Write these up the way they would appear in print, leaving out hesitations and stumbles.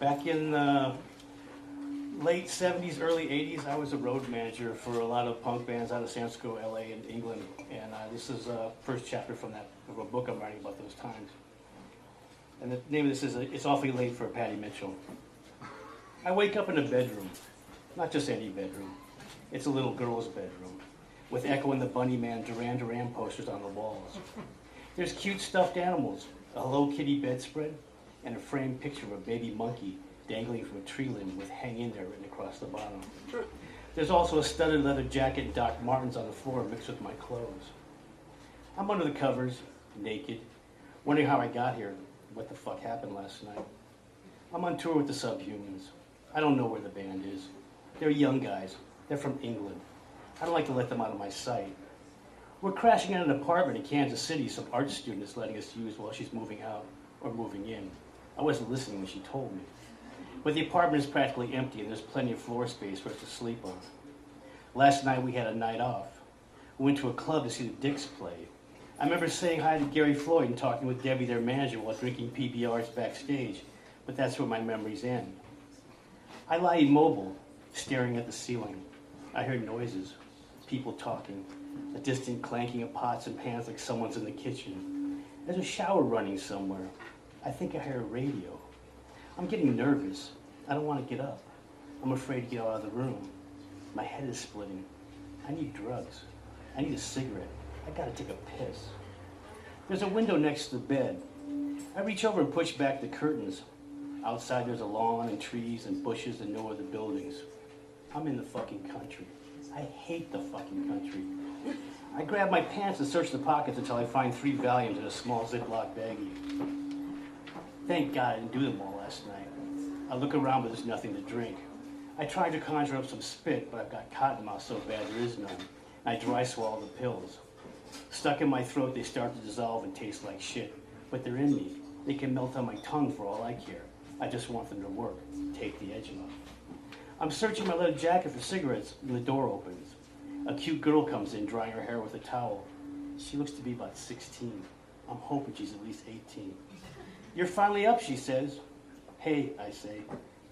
Back in late 70s, early 80s, I was a road manager for a lot of punk bands out of San Francisco, LA, and England. And this is the first chapter from of a book I'm writing about those times. And the name of this is It's Awfully Late for Patty Mitchell. I wake up in a bedroom, not just any bedroom. It's a little girl's bedroom, with Echo and the Bunny Man Duran Duran posters on the walls. There's cute stuffed animals, a Hello Kitty bedspread, and a framed picture of a baby monkey dangling from a tree limb with "Hang in there" written across the bottom. There's also a studded leather jacket and Doc Martens on the floor mixed with my clothes. I'm under the covers, naked, wondering how I got here, what the fuck happened last night. I'm on tour with the Subhumans. I don't know where the band is. They're young guys. They're from England. I don't like to let them out of my sight. We're crashing in an apartment in Kansas City some art student is letting us use while she's moving out or moving in. I wasn't listening when she told me. But the apartment is practically empty and there's plenty of floor space for us to sleep on. Last night we had a night off. We went to a club to see the Dicks play. I remember saying hi to Gary Floyd and talking with Debbie, their manager, while drinking PBRs backstage, but that's where my memories end. I lie immobile, staring at the ceiling. I hear noises, people talking, a distant clanking of pots and pans like someone's in the kitchen. There's a shower running somewhere. I think I hear a radio. I'm getting nervous. I don't want to get up. I'm afraid to get out of the room. My head is splitting. I need drugs. I need a cigarette. I gotta take a piss. There's a window next to the bed. I reach over and push back the curtains. Outside there's a lawn and trees and bushes and no other buildings. I'm in the fucking country. I hate the fucking country. I grab my pants and search the pockets until I find 3 Valiums in a small Ziploc baggie. Thank God I didn't do them all last night. I look around, but there's nothing to drink. I tried to conjure up some spit, but I've got cotton mouth so bad there is none. I dry swallow the pills. Stuck in my throat, they start to dissolve and taste like shit. But they're in me. They can melt on my tongue for all I care. I just want them to work. Take the edge off. I'm searching my leather jacket for cigarettes when the door opens. A cute girl comes in, drying her hair with a towel. She looks to be about 16. I'm hoping she's at least 18. You're finally up, she says. Hey, I say,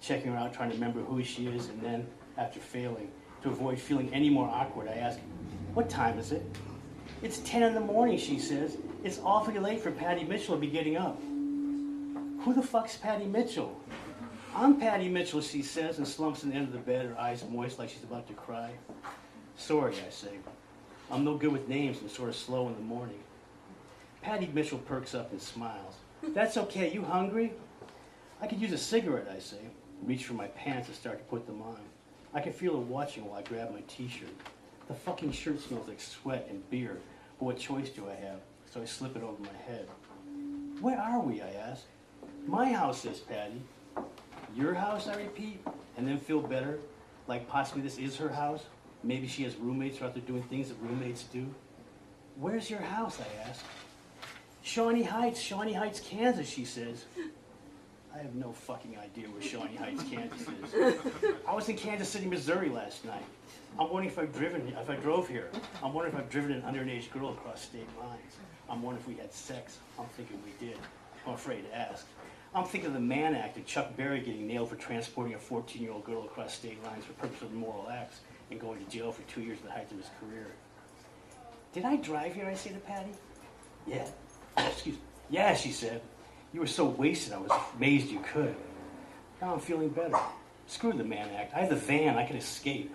checking her out, trying to remember who she is, and then, after failing, to avoid feeling any more awkward, I ask, what time is it? It's 10 in the morning, she says. It's awfully late for Patty Mitchell to be getting up. Who the fuck's Patty Mitchell? I'm Patty Mitchell, she says, and slumps in the end of the bed, her eyes moist like she's about to cry. Sorry, I say. I'm no good with names and sort of slow in the morning. Patty Mitchell perks up and smiles. That's okay, you hungry? I could use a cigarette, I say. Reach for my pants and start to put them on. I can feel her watching while I grab my t-shirt. The fucking shirt smells like sweat and beer, but what choice do I have? So I slip it over my head. Where are we, I ask. My house, says Patty. Your house, I repeat, and then feel better, like possibly this is her house. Maybe she has roommates who are out there doing things that roommates do. Where's your house, I ask. Shawnee Heights, Kansas, she says. I have no fucking idea where Shawnee Heights, Kansas is. I was in Kansas City, Missouri last night. I'm wondering if I drove here. I'm wondering if I've driven an underage girl across state lines. I'm wondering if we had sex. I'm thinking we did. I'm afraid to ask. I'm thinking of the Mann Act and Chuck Berry getting nailed for transporting a 14-year-old girl across state lines for purpose of immoral acts and going to jail for 2 years at the height of his career. Did I drive here, I say to Patty? Yeah. Excuse me. Yeah, she said. You were so wasted, I was amazed you could. Now I'm feeling better. Screw the Mann Act. I have the van. I can escape.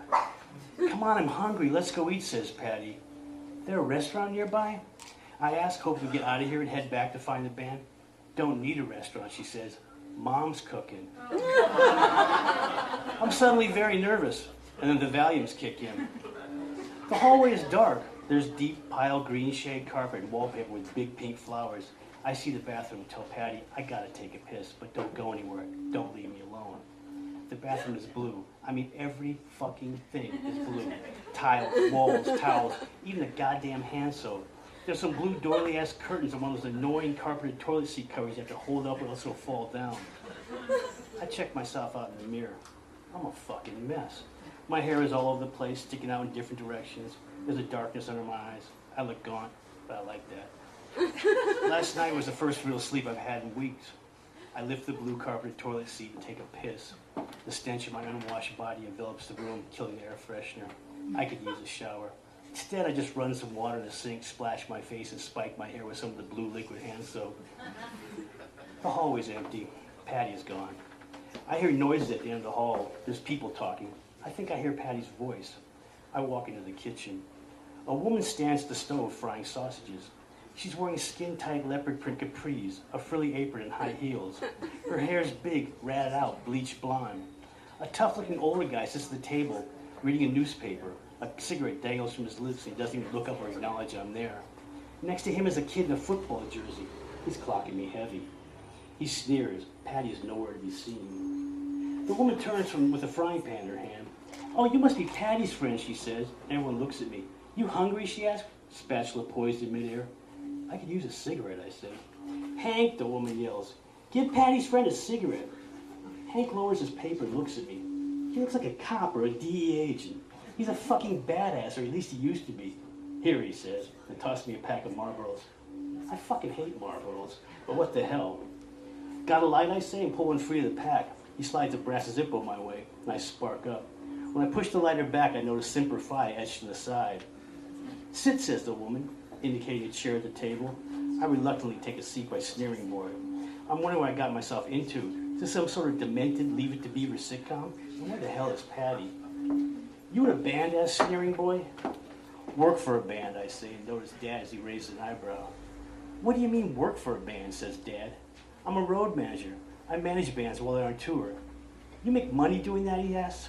Come on, I'm hungry. Let's go eat, says Patty. There a restaurant nearby? I ask, hoping to get out of here and head back to find the band. Don't need a restaurant, she says. Mom's cooking. I'm suddenly very nervous, and then the Valiums kick in. The hallway is dark. There's deep pile green shade carpet and wallpaper with big pink flowers. I see the bathroom and tell Patty, I gotta take a piss, but don't go anywhere. Don't leave me alone. The bathroom is blue. I mean, every fucking thing is blue. Tiles, walls, towels, even the goddamn hand soap. There's some blue doily-ass curtains and one of those annoying carpeted toilet seat covers you have to hold up or else it'll fall down. I check myself out in the mirror. I'm a fucking mess. My hair is all over the place, sticking out in different directions. There's a darkness under my eyes. I look gaunt, but I like that. Last night was the first real sleep I've had in weeks. I lift the blue carpeted toilet seat and take a piss. The stench of my unwashed body envelops the room, killing the air freshener. I could use a shower. Instead, I just run some water in the sink, splash my face, and spike my hair with some of the blue liquid hand soap. The hallway's empty. Patty is gone. I hear noises at the end of the hall. There's people talking. I think I hear Patty's voice. I walk into the kitchen. A woman stands at the stove frying sausages. She's wearing skin-tight leopard print capris, a frilly apron, and high heels. Her hair's big, ratted out, bleached blonde. A tough-looking older guy sits at the table, reading a newspaper. A cigarette dangles from his lips, and he doesn't even look up or acknowledge I'm there. Next to him is a kid in a football jersey. He's clocking me heavy. He sneers. Patty is nowhere to be seen. The woman turns with a frying pan in her hand. "Oh, you must be Patty's friend," she says. Everyone looks at me. "You hungry?" she asks, spatula poised in midair. "I could use a cigarette," I say. "Hank," the woman yells, "give Patty's friend a cigarette." Hank lowers his paper and looks at me. He looks like a cop or a DEA agent. He's a fucking badass, or at least he used to be. "Here," he says, and tosses me a pack of Marlboros. I fucking hate Marlboros, but what the hell? "Got a light?" I say, and pull one free of the pack. He slides a brass Zippo my way, and I spark up. When I push the lighter back, I notice Semper Fi etched to the side. "Sit," says the woman, indicating a chair at the table. I reluctantly take a seat by sneering more. I'm wondering what I got myself into. Is this some sort of demented Leave It to Beaver sitcom? And where the hell is Patty? "You in a band?" asks sneering boy. "Work for a band," I say, and notice Dad as he raises an eyebrow. "What do you mean, work for a band?" says Dad. "I'm a road manager. I manage bands while they're on tour." "You make money doing that?" he asks.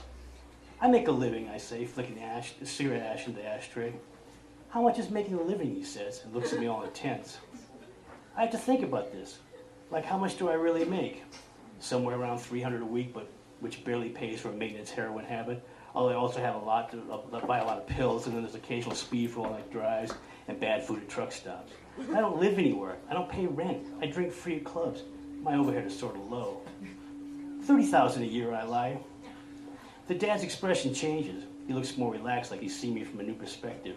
"I make a living," I say, flicking the cigarette ash into the ashtray. "How much is making a living?" he says, and looks at me all intense. I have to think about this. Like, how much do I really make? Somewhere around $300 a week, but which barely pays for a maintenance heroin habit. Although I also have buy a lot of pills, and then there's occasional speed for all-night drives and bad food at truck stops. I don't live anywhere. I don't pay rent. I drink free at clubs. My overhead is sort of low. $30,000 a year, I lie. The Dad's expression changes. He looks more relaxed, like he's seen me from a new perspective.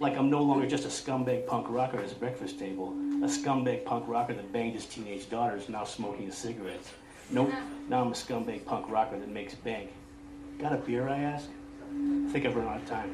Like I'm no longer just a scumbag punk rocker at his breakfast table. A scumbag punk rocker that banged his teenage daughters, now smoking his cigarettes. Nope, now I'm a scumbag punk rocker that makes bank. "Got a beer?" I ask. I think I've run out of time.